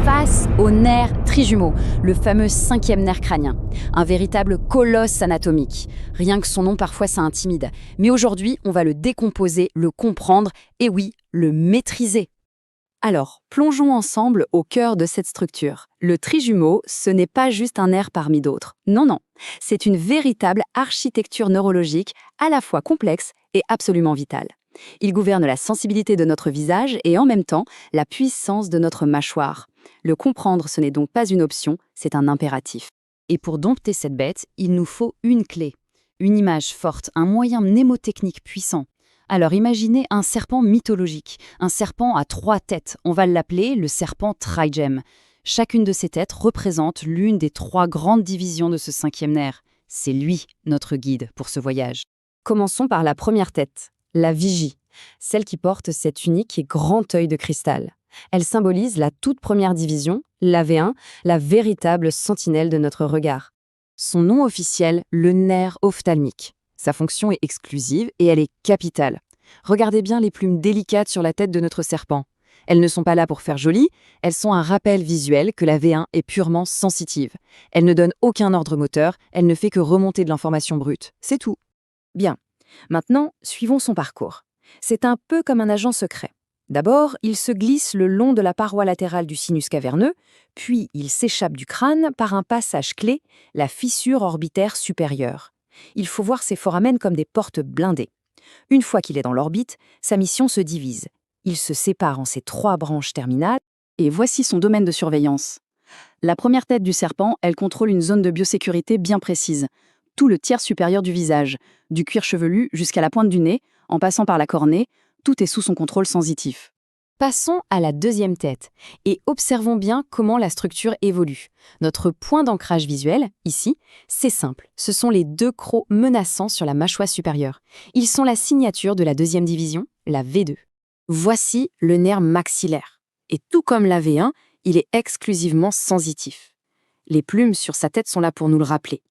face au nerf trijumeau, le fameux 5e nerf crânien. Un véritable colosse anatomique. Rien que son nom, parfois, ça intimide. Mais aujourd'hui, on va le décomposer, le comprendre et oui, le maîtriser. Alors, plongeons ensemble au cœur de cette structure. Le trijumeau, ce n'est pas juste un nerf parmi d'autres. Non, non. C'est une véritable architecture neurologique, à la fois complexe et absolument vitale. Il gouverne la sensibilité de notre visage et en même temps, la puissance de notre mâchoire. Le comprendre, ce n'est donc pas une option, c'est un impératif. Et pour dompter cette bête, il nous faut une clé. Une image forte, un moyen mnémotechnique puissant. Alors imaginez un serpent mythologique, un serpent à 3 têtes. On va l'appeler le serpent trigemme. Chacune de ces têtes représente l'une des 3 grandes divisions de ce 5e nerf. C'est lui, notre guide pour ce voyage. Commençons par la première tête, la vigie, celle qui porte cet unique et grand œil de cristal. Elle symbolise la toute première division, la V1, la véritable sentinelle de notre regard. Son nom officiel, le nerf ophtalmique. Sa fonction est exclusive et elle est capitale. Regardez bien les plumes délicates sur la tête de notre serpent. Elles ne sont pas là pour faire joli, elles sont un rappel visuel que la V1 est purement sensitive. Elle ne donne aucun ordre moteur, elle ne fait que remonter de l'information brute. C'est tout. Bien. Maintenant, suivons son parcours. C'est un peu comme un agent secret. D'abord, il se glisse le long de la paroi latérale du sinus caverneux, puis il s'échappe du crâne par un passage clé, la fissure orbitaire supérieure. Il faut voir ces foramens comme des portes blindées. Une fois qu'il est dans l'orbite, sa mission se divise. Il se sépare en ses 3 branches terminales, et voici son domaine de surveillance. La première tête du serpent, elle contrôle une zone de biosécurité bien précise. Tout le tiers supérieur du visage, du cuir chevelu jusqu'à la pointe du nez, en passant par la cornée, tout est sous son contrôle sensitif. Passons à la deuxième tête et observons bien comment la structure évolue. Notre point d'ancrage visuel, ici, c'est simple. Ce sont les 2 crocs menaçants sur la mâchoire supérieure. Ils sont la signature de la 2e division, la V2. Voici le nerf maxillaire. Et tout comme la V1, il est exclusivement sensitif. Les plumes sur sa tête sont là pour nous le rappeler.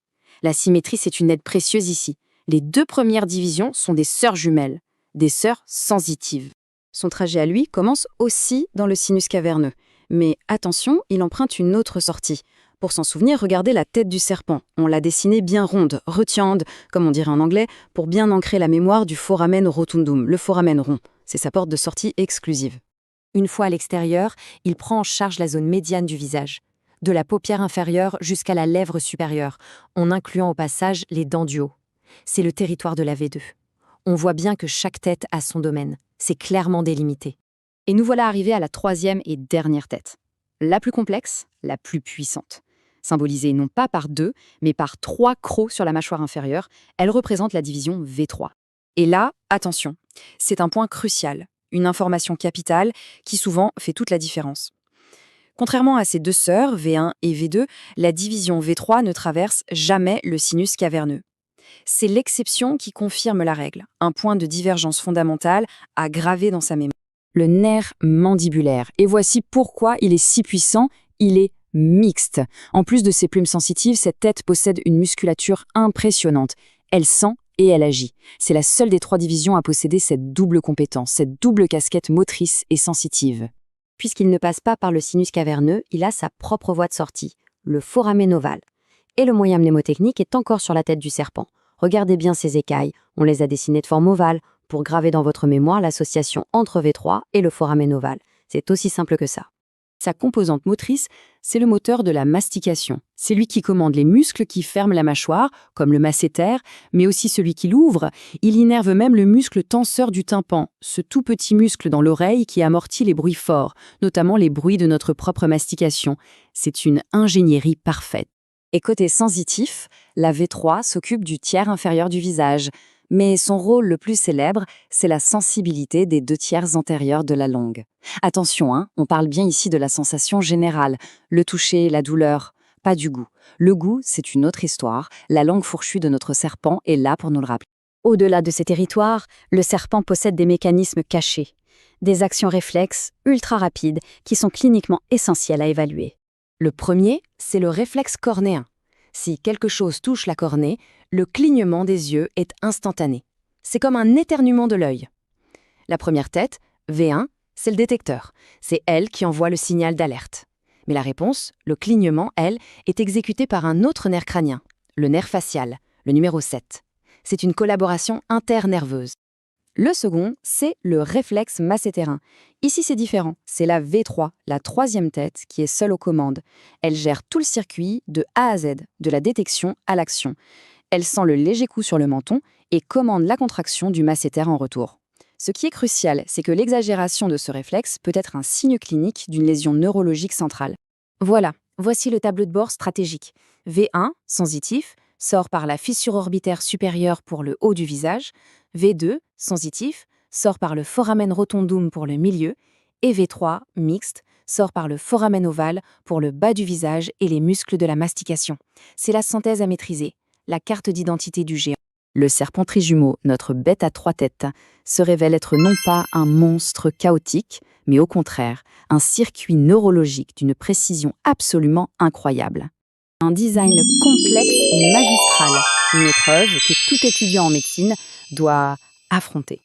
La symétrie, c'est une aide précieuse ici. Les 2 premières divisions sont des sœurs jumelles, des sœurs sensitives. Son trajet à lui commence aussi dans le sinus caverneux. Mais attention, il emprunte une autre sortie. Pour s'en souvenir, regardez la tête du serpent. On l'a dessinée bien ronde, retiande, comme on dirait en anglais, pour bien ancrer la mémoire du foramen rotundum, le foramen rond. C'est sa porte de sortie exclusive. Une fois à l'extérieur, il prend en charge la zone médiane du visage, de la paupière inférieure jusqu'à la lèvre supérieure, en incluant au passage les dents du haut. C'est le territoire de la V2. On voit bien que chaque tête a son domaine. C'est clairement délimité. Et nous voilà arrivés à la 3e et dernière tête. La plus complexe, la plus puissante. Symbolisée non pas par 2, mais par 3 crocs sur la mâchoire inférieure, elle représente la division V3. Et là, attention, c'est un point crucial, une information capitale qui souvent fait toute la différence. Contrairement à ses 2 sœurs, V1 et V2, la division V3 ne traverse jamais le sinus caverneux. C'est l'exception qui confirme la règle, un point de divergence fondamentale à graver dans sa mémoire. Le nerf mandibulaire. Et voici pourquoi il est si puissant, il est mixte. En plus de ses plumes sensitives, cette tête possède une musculature impressionnante. Elle sent et elle agit. C'est la seule des 3 divisions à posséder cette double compétence, cette double casquette motrice et sensitive. Puisqu'il ne passe pas par le sinus caverneux, il a sa propre voie de sortie, le foramen ovale. Et le moyen mnémotechnique est encore sur la tête du serpent. Regardez bien ces écailles, on les a dessinées de forme ovale pour graver dans votre mémoire l'association entre V3 et le foramen ovale. C'est aussi simple que ça. Sa composante motrice, c'est le moteur de la mastication. C'est lui qui commande les muscles qui ferment la mâchoire, comme le masséter, mais aussi celui qui l'ouvre. Il innerve même le muscle tenseur du tympan, ce tout petit muscle dans l'oreille qui amortit les bruits forts, notamment les bruits de notre propre mastication. C'est une ingénierie parfaite. Et côté sensitif, la V3 s'occupe du tiers inférieur du visage. Mais son rôle le plus célèbre, c'est la sensibilité des 2 tiers antérieurs de la langue. Attention, on parle bien ici de la sensation générale, le toucher, la douleur, pas du goût. Le goût, c'est une autre histoire, la langue fourchue de notre serpent est là pour nous le rappeler. Au-delà de ces territoires, le serpent possède des mécanismes cachés, des actions réflexes ultra rapides qui sont cliniquement essentielles à évaluer. Le premier, c'est le réflexe cornéen. Si quelque chose touche la cornée, le clignement des yeux est instantané. C'est comme un éternuement de l'œil. La première tête, V1, c'est le détecteur. C'est elle qui envoie le signal d'alerte. Mais la réponse, le clignement, elle, est exécutée par un autre nerf crânien, le nerf facial, le numéro 7. C'est une collaboration internerveuse. Le second, c'est le réflexe masséterin. Ici, c'est différent. C'est la V3, la troisième tête, qui est seule aux commandes. Elle gère tout le circuit de A à Z, de la détection à l'action. Elle sent le léger coup sur le menton et commande la contraction du masséter en retour. Ce qui est crucial, c'est que l'exagération de ce réflexe peut être un signe clinique d'une lésion neurologique centrale. Voilà, voici le tableau de bord stratégique. V1, sensitif, sort par la fissure orbitaire supérieure pour le haut du visage. V2, sensitif, sort par le foramen rotundum pour le milieu. Et V3, mixte, sort par le foramen ovale pour le bas du visage et les muscles de la mastication. C'est la synthèse à maîtriser, la carte d'identité du géant. Le serpent trijumeau, notre bête à 3 têtes, se révèle être non pas un monstre chaotique, mais au contraire, un circuit neurologique d'une précision absolument incroyable. Un design complexe et magistral, une épreuve que tout étudiant en médecine doit affronter.